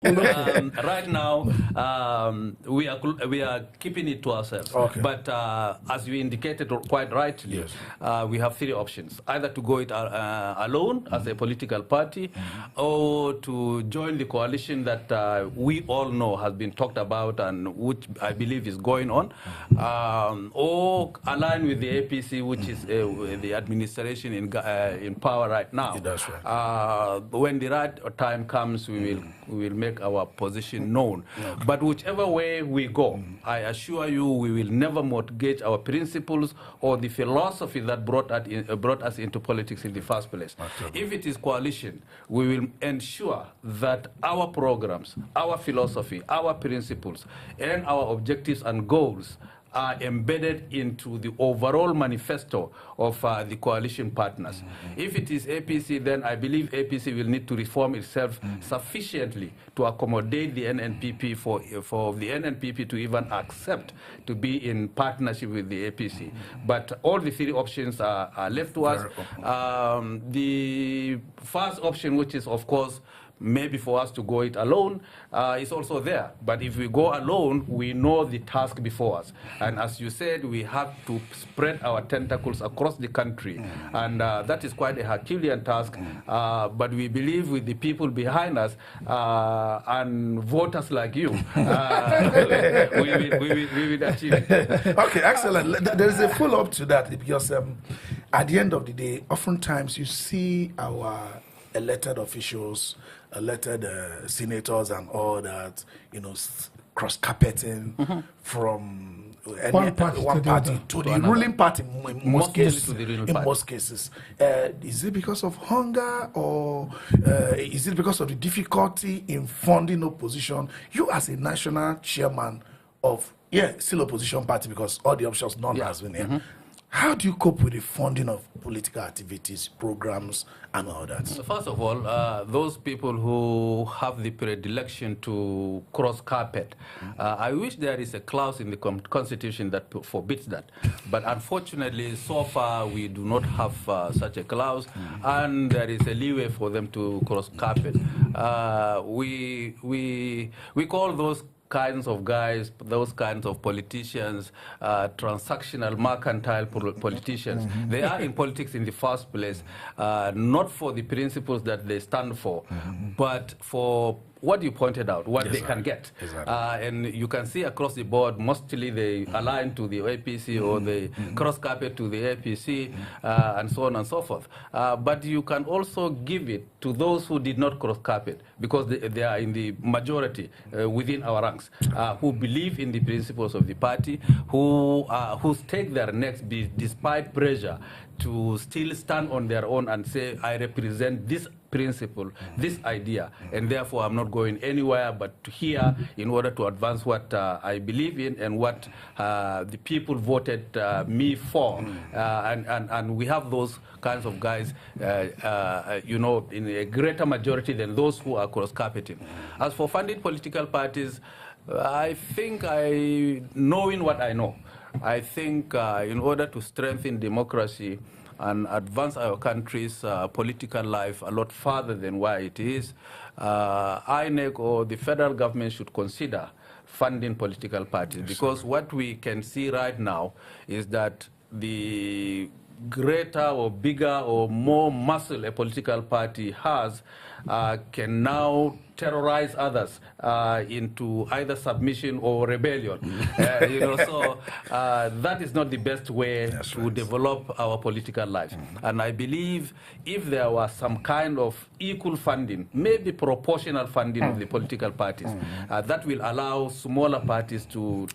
Right now, we are keeping it to ourselves. Okay. But as you indicated quite rightly, yes. We have three options: either to go it alone as a political party, or to join the coalition that we all know has been talked about and which I believe is going on, or align with the APC, which is the administration in power right now. That's right. When the right time comes, we will make our position known. Okay. But whichever way we go, I assure you, we will never mortgage our principles or the philosophy that brought us into politics in the first place. Okay. If it is coalition, we will ensure that our programs, our philosophy, our principles, and our objectives and goals are embedded into the overall manifesto of the coalition partners. If it is APC, then I believe APC will need to reform itself sufficiently to accommodate the NNPP for the NNPP to even accept to be in partnership with the APC. But all the three options are left to us. The first option, which is, of course, maybe for us to go it alone, is also there. But if we go alone, we know the task before us. And as you said, we have to spread our tentacles across the country. And that is quite a Herculean task. But we believe with the people behind us and voters like you, we will achieve it. Okay, excellent. There is a follow-up to that because at the end of the day, oftentimes you see our elected officials, elected senators and all that, cross-carpeting from one party to the ruling party in most cases. Is it because of hunger, or is it because of the difficulty in funding opposition? You as a national chairman of, still opposition party because all the options, none has been here. How do you cope with the funding of political activities, programs, and all that? So first of all, those people who have the predilection to cross carpet, I wish there is a clause in the Constitution that forbids that. But unfortunately, so far, we do not have such a clause, and there is a leeway for them to cross carpet. We call those kinds of guys, those kinds of politicians, transactional, mercantile politicians. They are in politics in the first place, not for the principles that they stand for, but for what you pointed out, what they can get. Exactly. And you can see across the board, mostly they align to the APC or they cross-carpet to the APC, and so on and so forth. But you can also give it to those who did not cross-carpet, because they are in the majority within our ranks, who believe in the principles of the party, who stake their necks despite pressure to still stand on their own and say, I represent this principle, this idea, and therefore I'm not going anywhere but here in order to advance what I believe in and what the people voted me for. And we have those kinds of guys, in a greater majority than those who are cross-carpeting. As for funding political parties, I think knowing what I know, I think in order to strengthen democracy and advance our country's political life a lot further than where it is, INEC or the federal government should consider funding political parties. Because what we can see right now is that the greater or bigger or more muscle a political party has can now terrorize others into either submission or rebellion. So that is not the best way to develop our political life. And I believe if there was some kind of equal funding, maybe proportional funding of the political parties, that will allow smaller parties to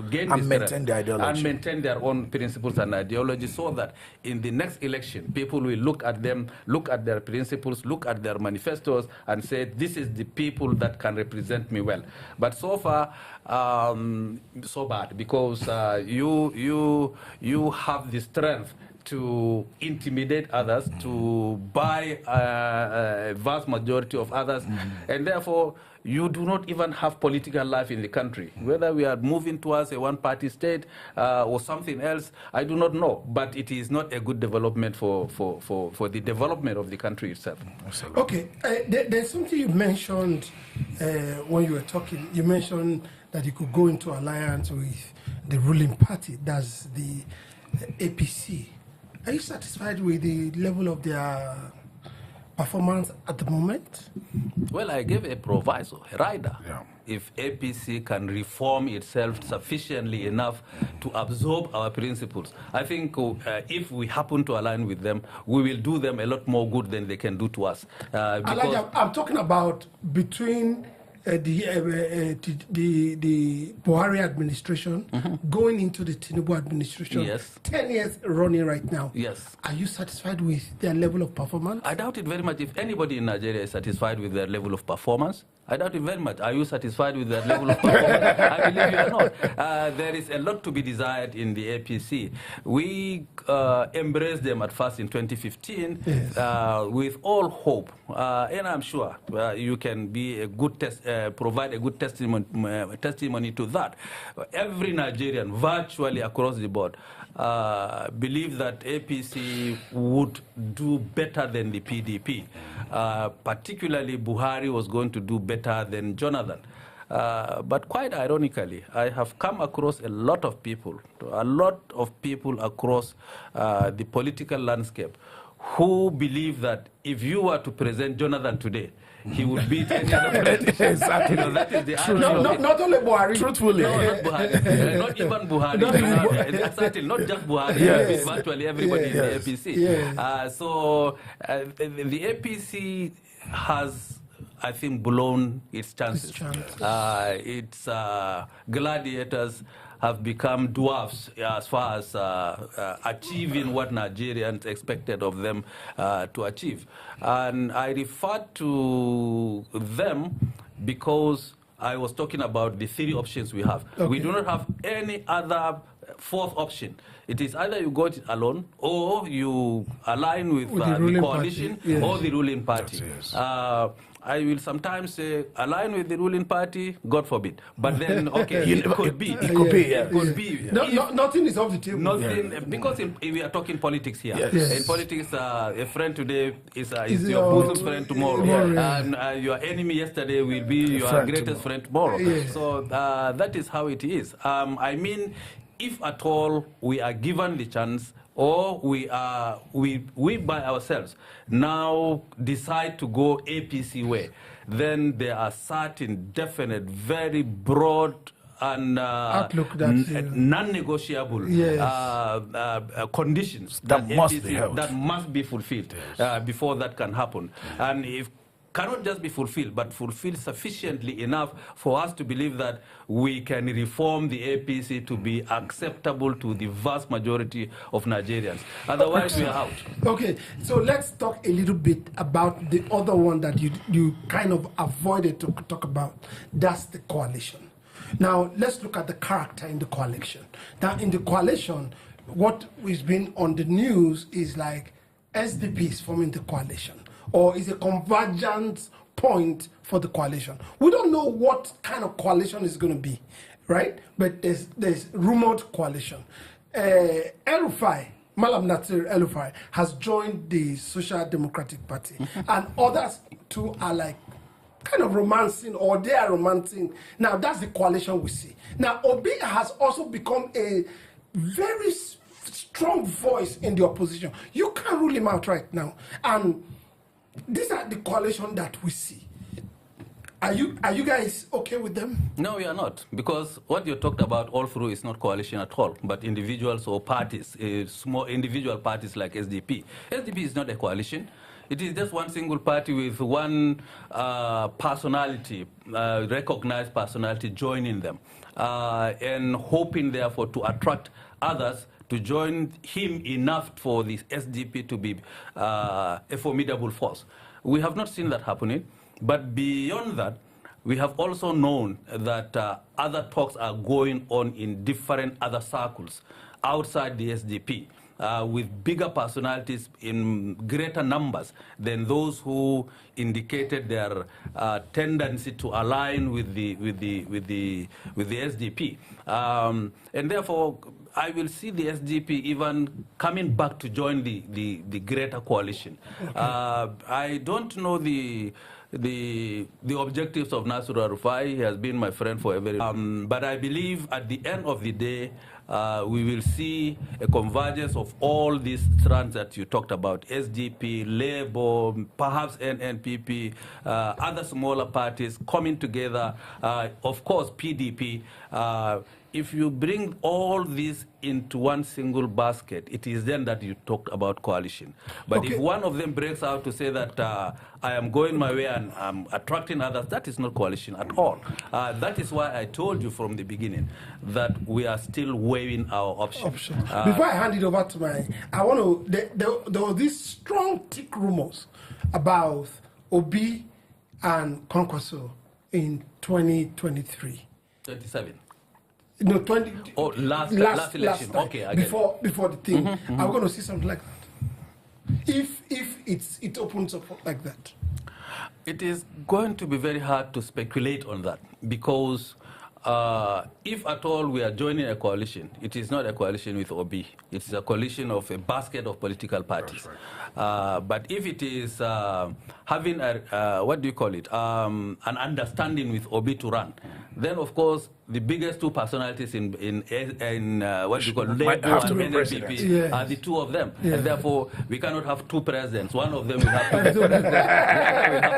gain and maintain their ideology and maintain their own principles and ideology, so that in the next election, people will look at them, look at their principles, look at their manifestos, and say, this is the people that can represent me well. But so far, so bad, because you have the strength to intimidate others, to buy a vast majority of others, and therefore you do not even have political life in the country. Whether we are moving towards a one-party state or something else, I do not know. But it is not a good development for the development of the country itself. Okay, there's something you mentioned when you were talking. You mentioned that you could go into alliance with the ruling party, that's the APC. Are you satisfied with the level of their performance at the moment? Well, I gave a proviso, a rider. Yeah. If APC can reform itself sufficiently enough to absorb our principles, I think if we happen to align with them, we will do them a lot more good than they can do to us. I'm talking about between the Buhari administration going into the Tinubu administration. Yes. 10 years running right now. Yes. Are you satisfied with their level of performance? I doubt it very much. If anybody in Nigeria is satisfied with their level of performance, I doubt it very much. Are you satisfied with that level of performance? I believe you are not. There is a lot to be desired in the APC. We embraced them at first in 2015 yes. With all hope. And I'm sure you can be a good provide a good testimony to that. Every Nigerian, virtually across the board, believe that APC would do better than the PDP. Particularly Buhari was going to do better than Jonathan. But quite ironically, I have come across a lot of people across the political landscape who believe that if you were to present Jonathan today, he would beat any other politician. Exactly. You know, that is the not only Buhari. Truthfully. No, not Buhari. Not even Buhari. Exactly, not just Buhari. Yes. Virtually everybody in the APC. Yes. So the APC has, I think, blown its chances. Its gladiators have become dwarfs as far as achieving what Nigerians expected of them to achieve. And I refer to them because I was talking about the three options we have. Okay. We do not have any other fourth option. It is either you go it alone or you align with the coalition yes. or the ruling party. Yes. I will sometimes say align with the ruling party, God forbid. But then, okay, it could be. It could be, yeah. It could be. Nothing is off the table. Nothing, because we are talking politics here. Yes. Yes. In politics, a friend today is your bosom friend tomorrow. And your enemy yesterday will be your greatest friend tomorrow. Yes. So that is how it is. I mean, if at all we are given the chance, or we by ourselves now decide to go APC way, then there are certain definite, very broad and non-negotiable yes. Conditions that must be fulfilled yes. Before that can happen. And if cannot just be fulfilled, but fulfilled sufficiently enough for us to believe that we can reform the APC to be acceptable to the vast majority of Nigerians. Otherwise, we are out. Okay, so let's talk a little bit about the other one that you kind of avoided to talk about. That's the coalition. Now, let's look at the character in the coalition. Now, in the coalition, what has been on the news is like SDP is forming the coalition, or is a convergence point for the coalition. We don't know what kind of coalition is going to be, right? But there's rumored coalition. El-Rufai, Malam Nasir El-Rufai, has joined the Social Democratic Party, and others too are like kind of romancing, or they are romancing. Now that's the coalition we see. Now Obi has also become a very strong voice in the opposition. You can't rule him out right now, and these are the coalition that we see. Are you guys okay with them? No, we are not, because what you talked about all through is not coalition at all, but individuals or parties, small individual parties like SDP. SDP is not a coalition. It is just one single party with one personality, recognized personality joining them, and hoping therefore to attract others to join him enough for this SDP to be a formidable force. We have not seen that happening, but beyond that, we have also known that other talks are going on in different other circles outside the SDP. with bigger personalities in greater numbers than those who indicated their tendency to align with the SDP. And therefore, I will see the SDP even coming back to join the greater coalition. Okay. I don't know the objectives of Nasir Rufai. He has been my friend for a very long time. But I believe at the end of the day, we will see a convergence of all these strands that you talked about, SDP, Labour, perhaps NNPP, other smaller parties coming together, of course, PDP. If you bring all these into one single basket, it is then that you talk about coalition. But okay, if one of them breaks out to say that I am going my way and I'm attracting others, that is not coalition at all. That is why I told you from the beginning that we are still weighing our options. Before I hand it over to my, I want to, there were these strong tick rumors about Obi and Kwankwaso in 2023. 27. No, 20. Oh, last election. Last time, okay, before the thing. I'm going to see something like that. If it opens up like that. It is going to be very hard to speculate on that because if at all we are joining a coalition, it is not a coalition with Obi. It is a coalition of a basket of political parties. Right. But if it is having a, what do you call it, an understanding with Obi to run, then of course the biggest two personalities in what you call Labour and NNPP are the two of them, and therefore we cannot have two presidents. One of them will have to,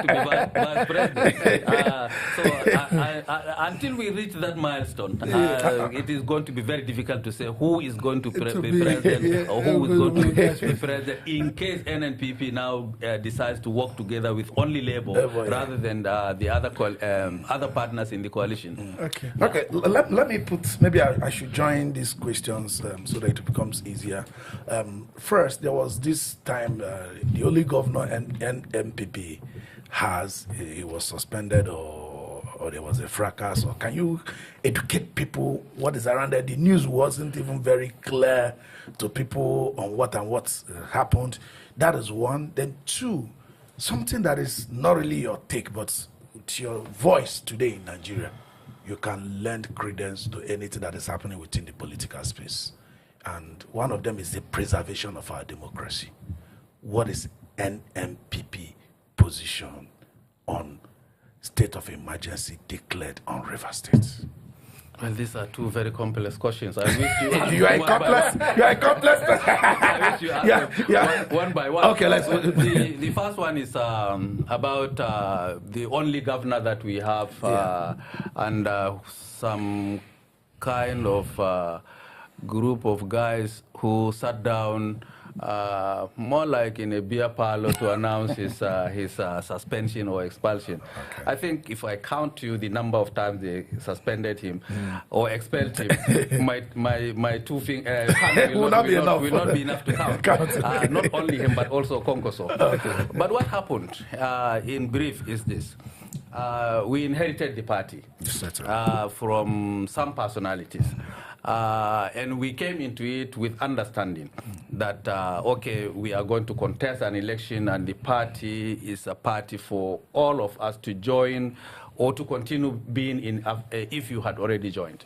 be vice president. So until we reach that milestone, it is going to be very difficult to say who is going to be president or who is going to be president in case NNPP now decides to work together with only Labour rather than the other partners in the coalition. Okay. Let me put, maybe I should join these questions so that it becomes easier. First, there was this time the only governor NNPP he was suspended or there was a fracas, or can you educate people what is around there? The news wasn't even very clear to people on what happened. That is one. Then two, something that is not really your take, but it's your voice today in Nigeria. You can lend credence to anything that is happening within the political space. And one of them is the preservation of our democracy. What is NNPP position on state of emergency declared on River State? Well, these are two very complex questions. I wish you you are complex. You are complex. I wish you ask them one by one. Okay, let's. The first one is about the only governor that we have, and some kind of group of guys who sat down. More like in a beer parlor to announce his suspension or expulsion. Okay. I think if I count to you the number of times they suspended him or expelled him, my two fingers will not be enough to count. Not only him, but also Konkoso. Okay. But what happened, in brief, is this. We inherited the party from some personalities. And we came into it with understanding that, okay, we are going to contest an election and the party is a party for all of us to join or to continue being in if you had already joined.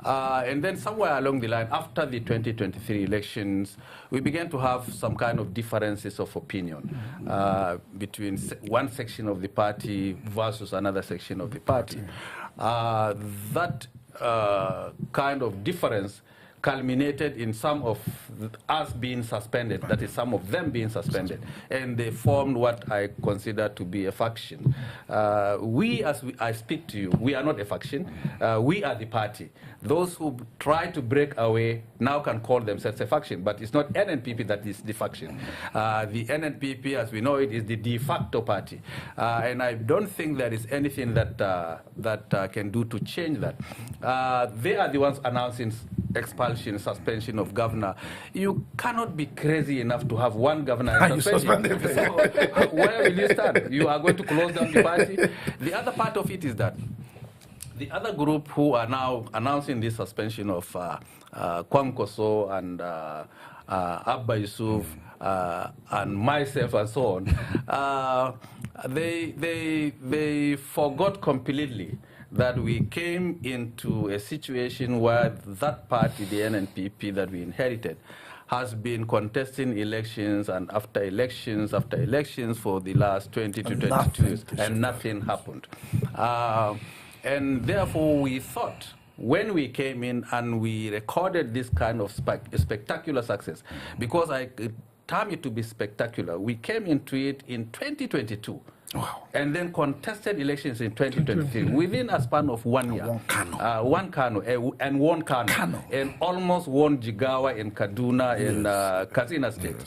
And then somewhere along the line, after the 2023 elections, we began to have some kind of differences of opinion between one section of the party versus another section of the party. That kind of difference culminated in some of us being suspended, that is, some of them being suspended, and they formed what I consider to be a faction. I speak to you, we are not a faction, we are the party. Those who try to break away now can call themselves a faction, but it's not NNPP that is the faction. The NNPP, as we know it, is the de facto party, and I don't think there is anything that can do to change that. They are the ones announcing expulsion, suspension of governor. You cannot be crazy enough to have one governor and suspend him. So, where will you stand? You are going to close down the party? The other part of it is that the other group who are now announcing this suspension of Kwankwaso Abba Yusuf, and myself and so on, they forgot completely that we came into a situation where that party, the NNPP that we inherited, has been contesting elections and after elections for the last 20 to 22 years, and nothing happened. And therefore we thought, when we came in and we recorded this kind of spectacular success, because I term it to be spectacular, we came into it in 2022. Wow. And then contested elections in 2023 within a span of 1 year. One Kano, and one Kano, and almost one Jigawa in Kaduna in Katsina State.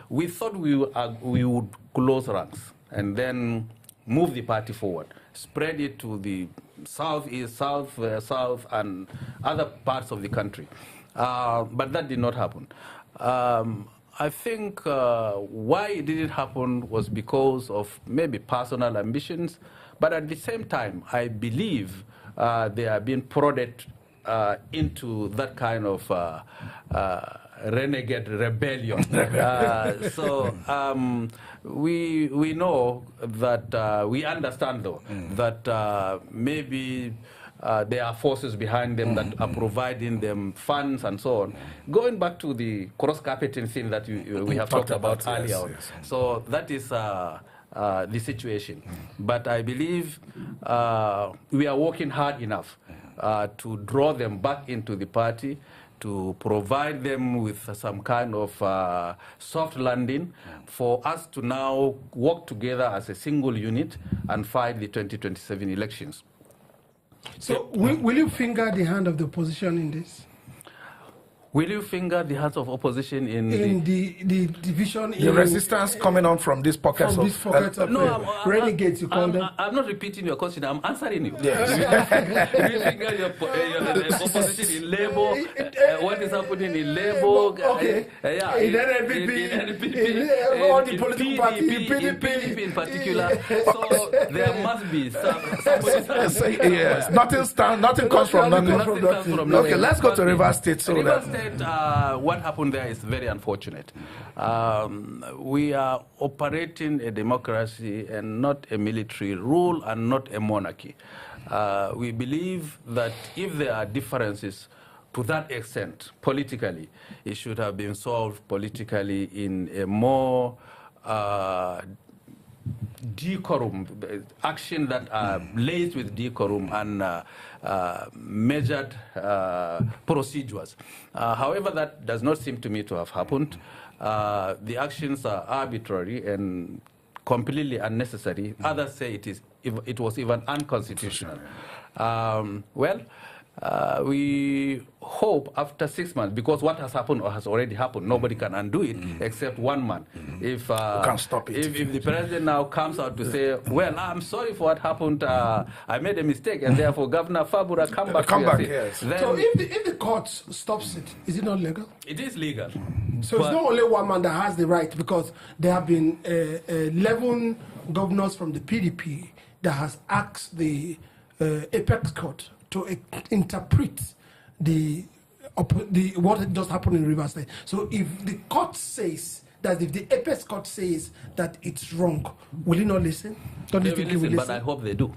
We thought we would close ranks and then move the party forward, spread it to the southeast, south, and other parts of the country. But that did not happen. I think why it didn't happen was because of maybe personal ambitions, but at the same time, I believe they are being prodded into that kind of renegade rebellion. So we know that, we understand though, that maybe there are forces behind them that are providing them funds and so on. Going back to the cross-carpeting thing that we have talked about earlier on. Yes. So that is the situation. But I believe we are working hard enough to draw them back into the party, to provide them with some kind of soft landing for us to now work together as a single unit and fight the 2027 elections. So will you finger the hand of the opposition in this? Will you finger the hands of opposition in the division? The resistance coming on from these pockets of renegades, you call them? I'm not repeating your question. I'm answering you. Yes. Will you finger your opposition in Labour? What is happening in Labour? Okay. In NNPP, in all the political parties, in PDP in particular. So there must be somebody. Yes. Nothing comes from nothing. Okay, let's go to Rivers State. So Rivers State, what happened there is very unfortunate. We are operating a democracy and not a military rule and not a monarchy. We believe that if there are differences to that extent politically, it should have been solved politically in a more decorum, action that are laced with decorum and measured procedures. However, that does not seem to me to have happened. The actions are arbitrary and completely unnecessary. Others say it was even unconstitutional. We hope after 6 months, because what has happened or has already happened, nobody can undo it except one man. If can't stop it. If the president now comes out to say, well, I'm sorry for what happened, I made a mistake, and therefore Governor Fabura come back. Yes. So if the court stops it, is it not legal? It is legal. So it's not only one man that has the right, because there have been 11 governors from the PDP that has asked the Apex Court to interpret what just happened in Rivers State. So if the court says that, if the Apex Court says that it's wrong, will you not listen? Don't you think he will listen? But I hope they do.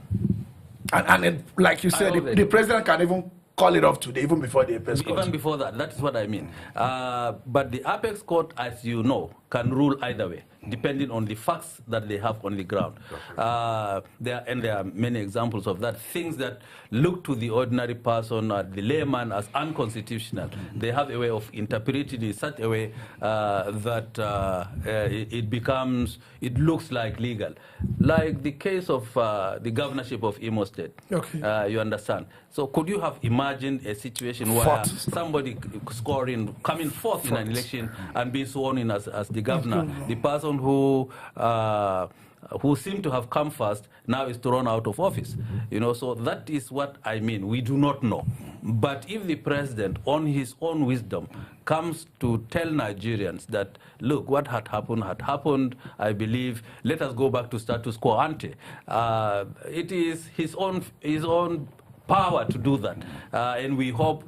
And like you said, the president can even call it off today, even before the Apex Court. Even before that, that is what I mean. But the Apex Court, as you know, can rule either way, depending on the facts that they have on the ground. There are many examples of that. Things that look to the ordinary person or the layman as unconstitutional, they have a way of interpreting it in such a way that it looks like legal. Like the case of the governorship of Imo State. Okay. You understand? So could you have imagined a situation where somebody coming fourth in an election and being sworn in as the governor, the person who seemed to have come first now is thrown out of office? You know, so that is what I mean. We do not know. But if the president, on his own wisdom, comes to tell Nigerians that, look, what had happened, I believe, let us go back to status quo ante. It is his own power to do that. And we hope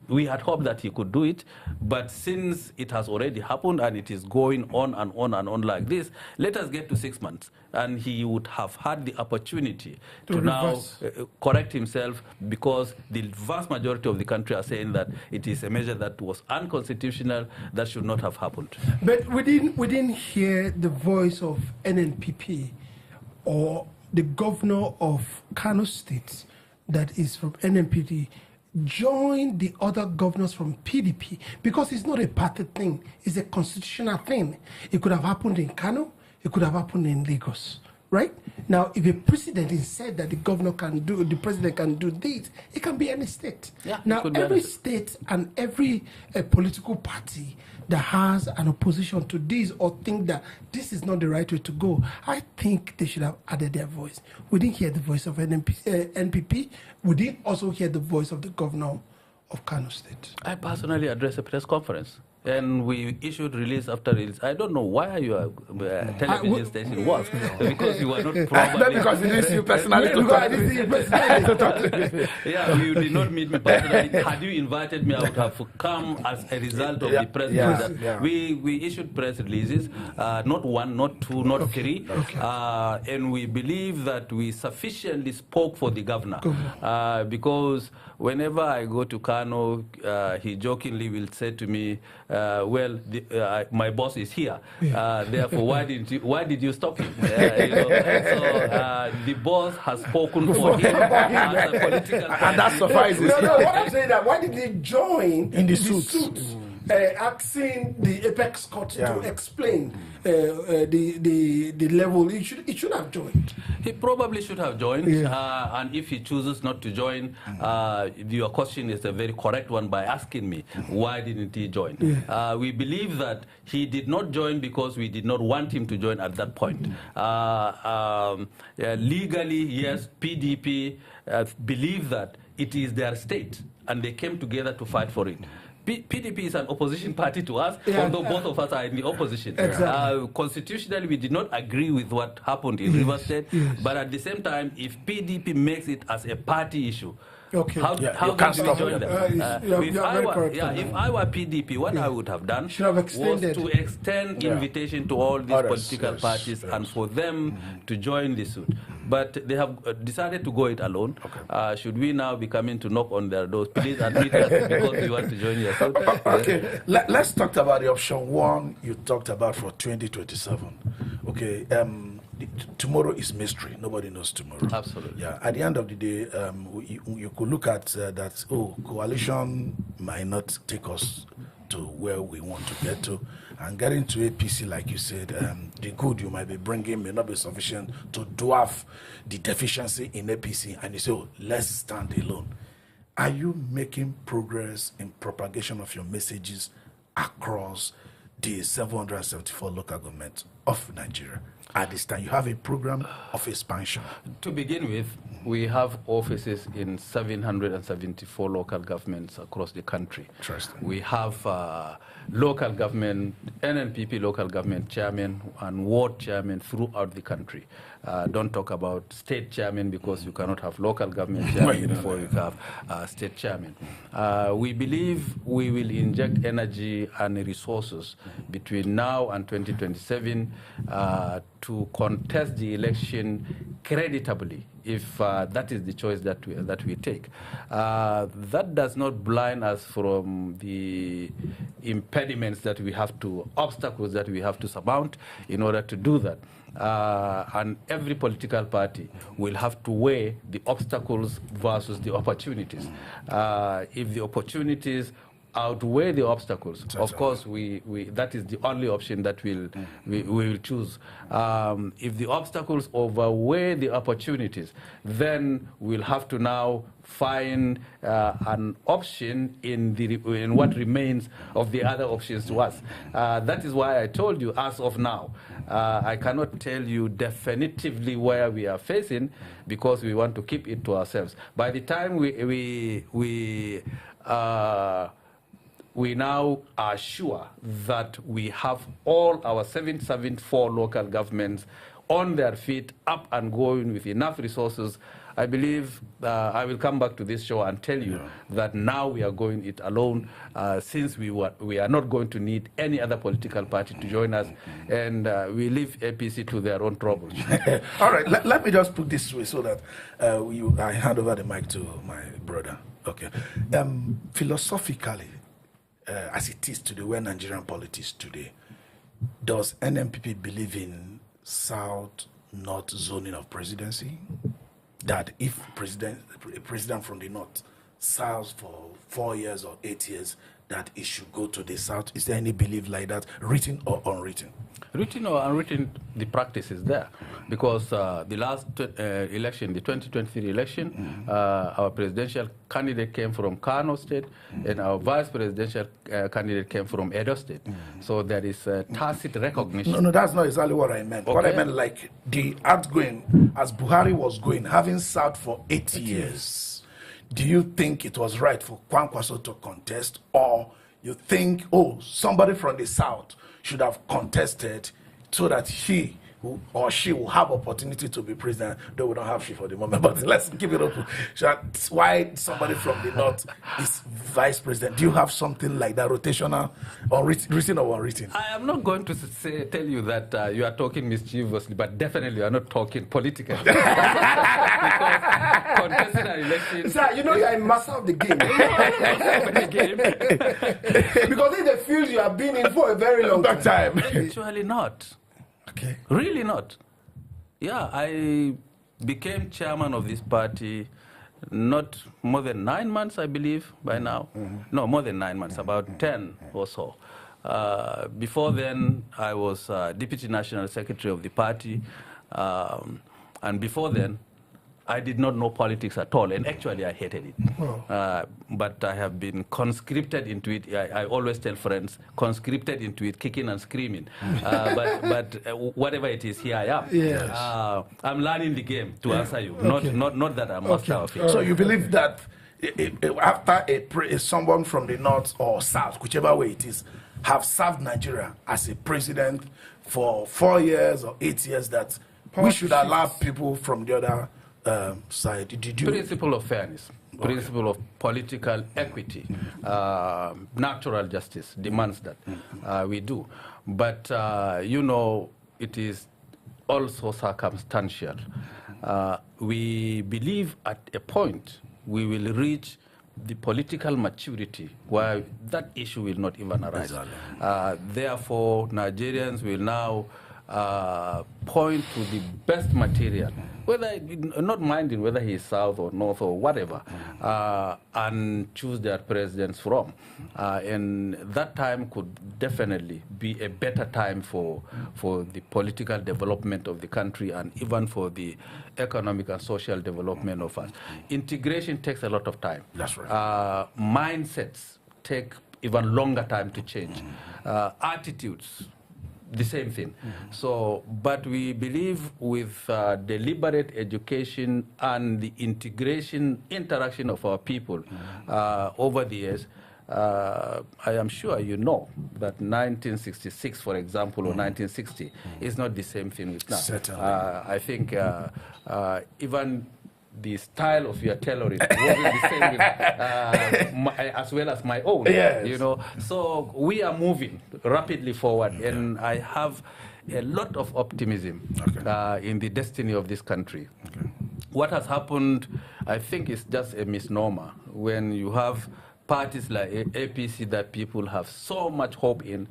we had hoped that he could do it, but since it has already happened and it is going on and on and on like this, let us get to 6 months, and he would have had the opportunity to now correct himself, because the vast majority of the country are saying that it is a measure that was unconstitutional, that should not have happened. But we didn't hear the voice of NNPP or the governor of Kano State, that is from NNPP, join the other governors from PDP, because it's not a party thing, it's a constitutional thing. It could have happened in Kano, it could have happened in Lagos, right? Now, if a president is said that the president can do this, it can be any state. Yeah, now, every state and every political party that has an opposition to this or think that this is not the right way to go, I think they should have added their voice. We didn't hear the voice of NPP. We didn't also hear the voice of the governor of Kano State. I personally addressed a press conference, and we issued release after release. I don't know why your television station was, because you were not probably... Not because you didn't see you personally to talk to me. Yeah, you did not meet me personally. Had you invited me, I would have come as a result of the press release. We issued press releases, not one, not two, not three, and we believe that we sufficiently spoke for the governor, because whenever I go to Kano, he jokingly will say to me, well, my boss is here. Therefore, why did you stop him? So the boss has spoken for him as a political party. And that suffices. No, what I'm saying that, why did they join in the suit? Asking the apex court to explain the level. It should have joined. He probably should have joined, and if he chooses not to join, your question is a very correct one by asking me, why didn't he join? We believe that he did not join because we did not want him to join at that point. Legally, yes, PDP believe that it is their state, and they came together to fight for it. PDP is an opposition party to us, although both of us are in the opposition. Exactly. Constitutionally, we did not agree with what happened in River State, but at the same time, if PDP makes it as a party issue, how do we join them? If I were PDP, what I would have done was to extend invitation to all these political parties and for them to join the suit. But they have decided to go it alone. Should we now be coming to knock on their doors? Please admit us because we want to join your suit. Okay, let's talk about the option one you talked about for 2027. Okay, tomorrow is mystery. Nobody knows tomorrow. Absolutely. Yeah. At the end of the day, you could look at that. Coalition might not take us to where we want to get to, and getting to APC, like you said, the good you might be bringing may not be sufficient to dwarf the deficiency in APC. And you say, let's stand alone. Are you making progress in propagation of your messages across the 774 local governments of Nigeria? At this time, you have a program of expansion. To begin with, we have offices in 774 local governments across the country. We have local government, NNPP local government chairman and ward chairman throughout the country. Don't talk about state chairman, because you cannot have local government chairman before you have state chairman. We believe we will inject energy and resources between now and 2027 to contest the election creditably, if that is the choice that we take. That does not blind us from the impediments that we have to, obstacles that we have to surmount in order to do that. And every political party will have to weigh the obstacles versus the opportunities. If the opportunities outweigh the obstacles, of course, that is the only option that we will choose. If the obstacles outweigh the opportunities, then we'll have to now find an option in what remains of the other options to us. That is why I told you, as of now, I cannot tell you definitively where we are facing, because we want to keep it to ourselves. By the time we now are sure that we have all our 774 local governments on their feet, up and going with enough resources, I believe I will come back to this show and tell you that now we are going it alone, since we are not going to need any other political party to join us, and we leave APC to their own troubles. All right, let me just put this way so that I hand over the mic to my brother. Okay. Philosophically, as it is today, where Nigerian politics today, does NNPP believe in South-North zoning of presidency? That if a president from the North serves for 4 years or 8 years, that it should go to the South? Is there any belief like that, written or unwritten? Written or unwritten, the practice is there. Because the last election, the 2023 election, our presidential candidate came from Kano State, and our vice presidential candidate came from Edo State. So there is tacit recognition. No, that's not exactly what I meant. Okay. What I meant, like, the outgoing, as Buhari was going, having served for 8 years, do you think it was right for Kwankwaso to contest, or you think, oh, somebody from the South should have contested so that he or she will have opportunity to be president? Though we don't have she for the moment, but let's keep it open. Why somebody from the North is vice president? Do you have something like that, rotational, or written or unwritten? I am not going to tell you that you are talking mischievously, but definitely you are not talking politically. Because contesting an election... Sir, you know you are a master of the game. Because in the field you have been in for a very long time. Actually not. Okay. Really not. Yeah, I became chairman of this party not more than 9 months, I believe, by now. No, more than 9 months, about 10 or so. Before then, I was deputy national secretary of the party. And before then, I did not know politics at all, and actually I hated it. But I have been conscripted into it. I always tell friends, conscripted into it, kicking and screaming. But whatever it is, here I am. Yes. I'm learning the game, to answer you, not that I'm master of it. So you believe that after someone from the North or South, whichever way it is, have served Nigeria as a president for 4 years or 8 years, that we should allow people from the other side? Did you? Principle of fairness, principle of political equity, natural justice demands that we do. But, you know, it is also circumstantial. We believe at a point we will reach the political maturity where that issue will not even arise. Therefore, Nigerians will now point to the best material, whether not minding whether he is South or North or whatever, and choose their presidents from. And that time could definitely be a better time for the political development of the country, and even for the economic and social development of us. Integration takes a lot of time. That's right. Mindsets take even longer time to change. Attitudes, the same thing. So, but we believe with deliberate education and the interaction of our people over the years, I am sure you know that 1966, for example, or 1960 is not the same thing with now. Certainly. I think even the style of your tailoring wasn't the same with, as well as my own. Yes. You know, so we are moving rapidly forward, and I have a lot of optimism in the destiny of this country. What has happened, I think, is just a misnomer when you have parties like APC that people have so much hope in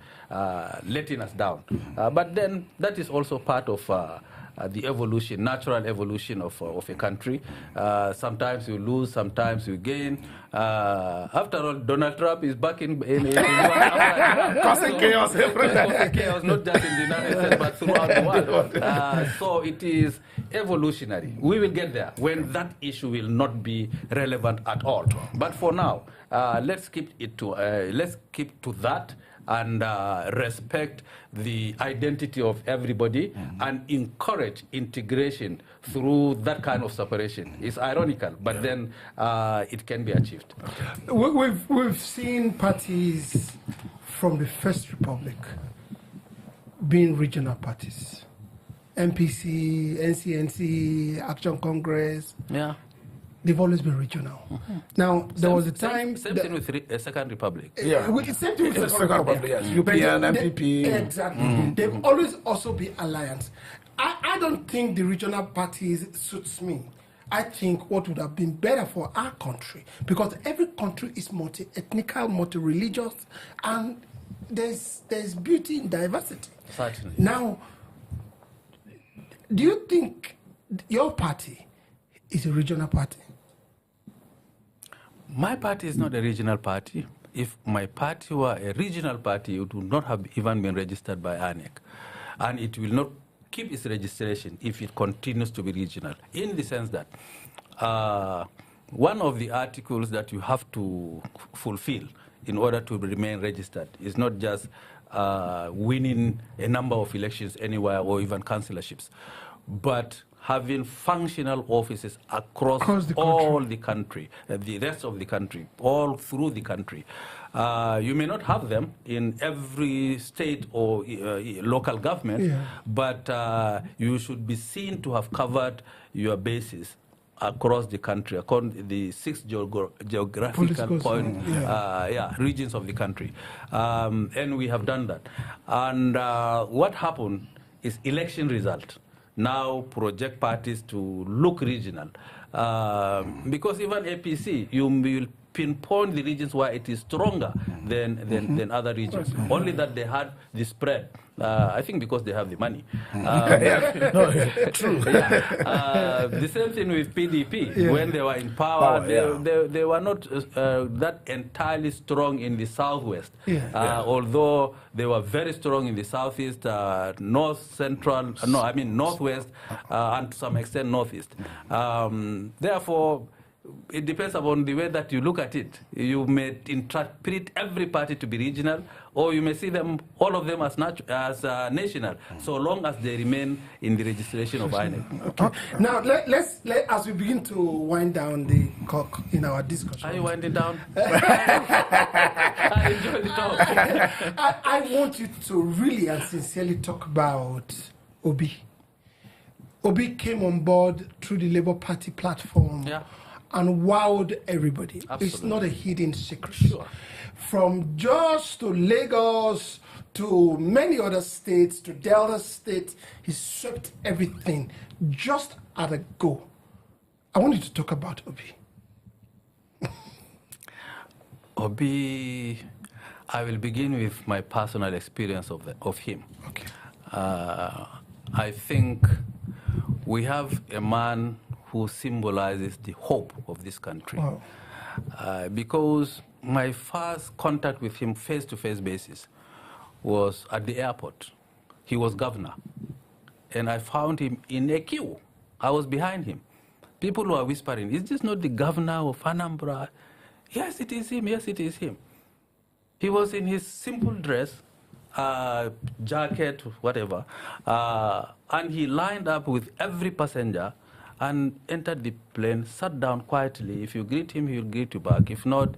letting us down. But then that is also part of the evolution, natural evolution of a country. Sometimes you lose, sometimes you gain. After all, Donald Trump is back in causing chaos everywhere. Causing chaos, not just in the United States, but throughout the world. So it is evolutionary. We will get there when that issue will not be relevant at all. But for now, let's keep to that, and respect the identity of everybody, and encourage integration through that kind of separation. It's ironical, but then it can be achieved. We've seen parties from the First Republic being regional parties. MPC, NCNC, Action Congress. Yeah. They've always been regional. Now, there was a time... Same thing with Second Republic. Yeah. Same thing with the Second Republic, yes. UPN, NPP. Exactly. They've always also been alliance. I don't think the regional parties suits me. I think what would have been better for our country, because every country is multi-ethnical, multi-religious, and there's beauty in diversity. Certainly. Now, do you think your party is a regional party? My party is not a regional party. If my party were a regional party, it would not have even been registered by ANEC. And it will not keep its registration if it continues to be regional, in the sense that one of the articles that you have to fulfill in order to remain registered is not just winning a number of elections anywhere or even councilorships, but having functional offices across all the country, the rest of the country, all through the country. You may not have them in every state or local government, but you should be seen to have covered your bases across the country, according to the 6 geographical regions of the country. And we have done that. And what happened is election result now project parties to look regional. Because even APC, you will pinpoint the regions where it is stronger than other regions. Only that they had the spread. I think because they have the money. True. The same thing with PDP. When they were in power, they were not that entirely strong in the southwest. Although they were very strong in the southeast, northwest, and to some extent northeast. Therefore, it depends upon the way that you look at it. You may interpret every party to be regional, or you may see them, all of them, as national, so long as they remain in the registration of INEC. Okay. Now, let's as we begin to wind down the clock in our discussion. Are you winding down? I enjoy the talk. I want you to really and sincerely talk about Obi. Obi came on board through the Labour Party platform. And wowed everybody. Absolutely. It's not a hidden secret. Sure. From Jos to Lagos to many other states, to Delta State, he swept everything just at a go. I want you to talk about Obi. Obi, I will begin with my personal experience of him. Okay. I think we have a man who symbolizes the hope of this country. Wow. Because my first contact with him face-to-face basis was at the airport. He was governor. And I found him in a queue. I was behind him. People were whispering, is this not the governor of Anambra? Yes, it is him. Yes, it is him. He was in his simple dress, jacket, whatever, and he lined up with every passenger and entered the plane, sat down quietly. If you greet him, he will greet you back. If not,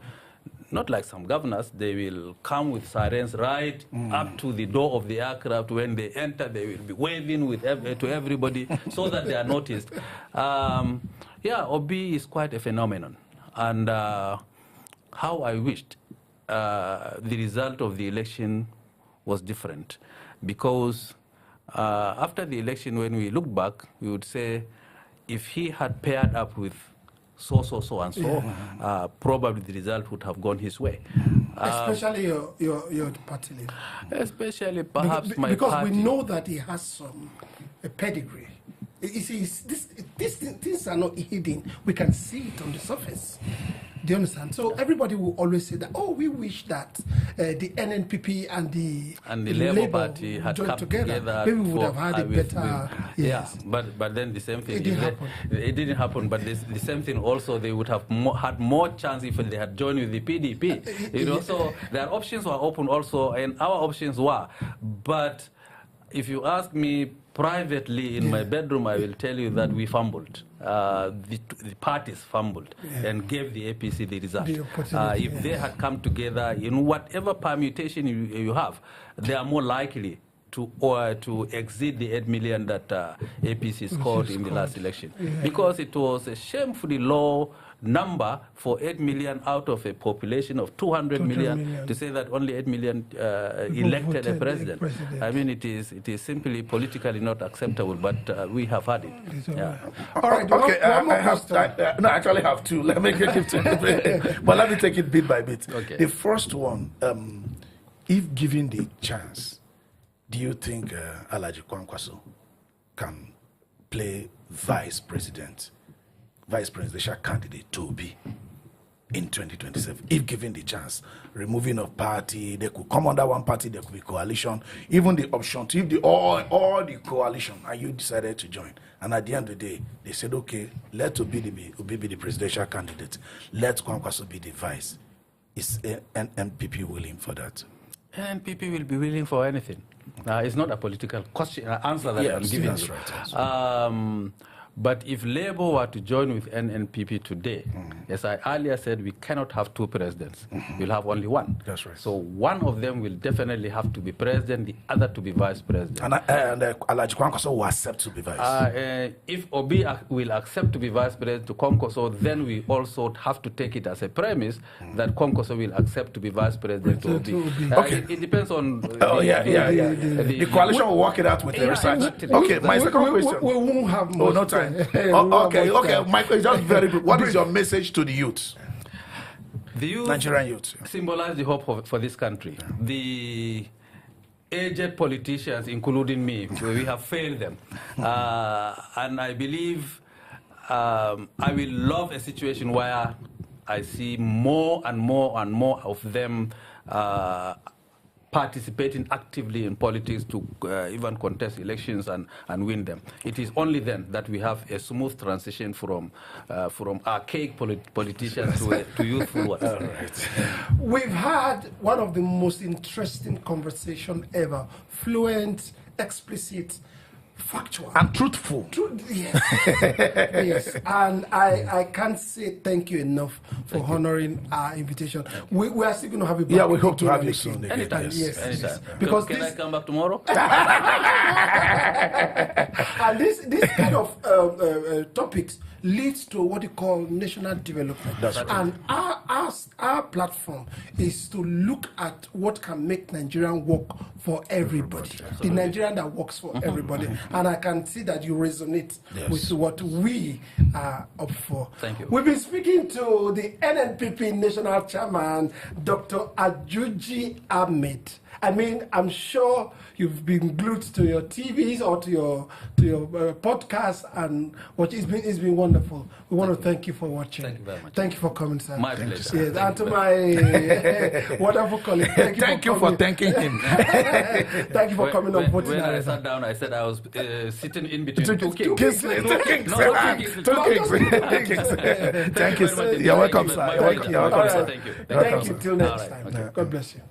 not like some governors, they will come with sirens right up to the door of the aircraft. When they enter, they will be waving to everybody so that they are noticed. Obi is quite a phenomenon. And how I wished the result of the election was different. Because after the election, when we look back, we would say, if he had paired up with so, probably the result would have gone his way. Especially your party leader. Especially perhaps my because party. We know that he has a pedigree. You see, these things are not hidden. We can see it on the surface. Do you understand? So everybody will always say that, oh, we wish that the NNPP and the Labour Party had come together. Maybe we would have had a better... Yes. But then the same thing. It didn't happen. It didn't happen, but the same thing also, they would have had more chance if they had joined with the PDP. So their options were open also, and our options were. But if you ask me privately in my bedroom, I will tell you that we fumbled. The parties fumbled and gave the APC the result. If they had come together in whatever permutation you have, they are more likely to exceed the 8 million that APC scored in the last election. Because it was a shamefully low number for 8 million out of a population of 200 million to say that only 8 million elected a president. I mean, it is simply politically not acceptable, but we have had it. Yeah. All right. Okay, I actually have two. Let me take it, but let me take it bit by bit. Okay. The first one, if given the chance, do you think Alhaji Kwankwaso can play vice presidential candidate to be in 2027, if given the chance? Removing of party, they could come under one party, there could be coalition, even the option to, if the all the coalition, and you decided to join, and at the end of the day, they said, okay, let Obi be the presidential candidate, let Kwankwaso be the vice. Is NNPP willing for that? NNPP will be willing for anything. It's not a political question, answer that I'm giving. That's right. But if Labour were to join with NNPP today, as I earlier said, we cannot have two presidents. We'll have only one. That's right. So one of them will definitely have to be president, the other to be vice president. And Alhaji Kwankwaso will accept to be vice. If Obi will accept to be vice president to Kwankwaso, then we also have to take it as a premise that Kwankwaso will accept to be vice president to Obi. Okay. It depends on... The coalition will work it out with the research. Exactly. Okay, my second question. We won't have Oh, no time. Okay, Michael, just very good. What is your message to the youth? The youth, Nigerian youth, symbolize the hope for this country. The aged politicians, including me, we have failed them. And I believe I will love a situation where I see more and more and more of them participating actively in politics to even contest elections and win them. It is only then that we have a smooth transition from archaic politicians to youthful ones. All right. We've had one of the most interesting conversations ever. Fluent, explicit, factual. And truthful. Yes. Yes. And I can't say thank you enough for honoring our invitation. We are still going to have you back. Yeah, we hope to have you soon. Anytime. Yes. Anytime. Because can I come back tomorrow? And this kind of topics leads to what you call national development. That's right. And our platform is to look at what can make Nigerian work for everybody. The Nigerian that works for everybody. And I can see that you resonate with what we are up for. Thank you. We've been speaking to the NNPP National Chairman, Dr. Ajuji Ahmed. I mean, I'm sure you've been glued to your TVs or to your podcast, and it's been wonderful. We want to thank you for watching. Thank you very much. Thank you for coming, sir. My pleasure. Yes, and to my wonderful colleague, Thank you for thanking him. Thank you for coming on. When I sat down, I said I was sitting in between two kings. Two kings. Thank Thank you. You're welcome, sir. You're welcome, sir. Thank you. Till next time. Okay. God bless you.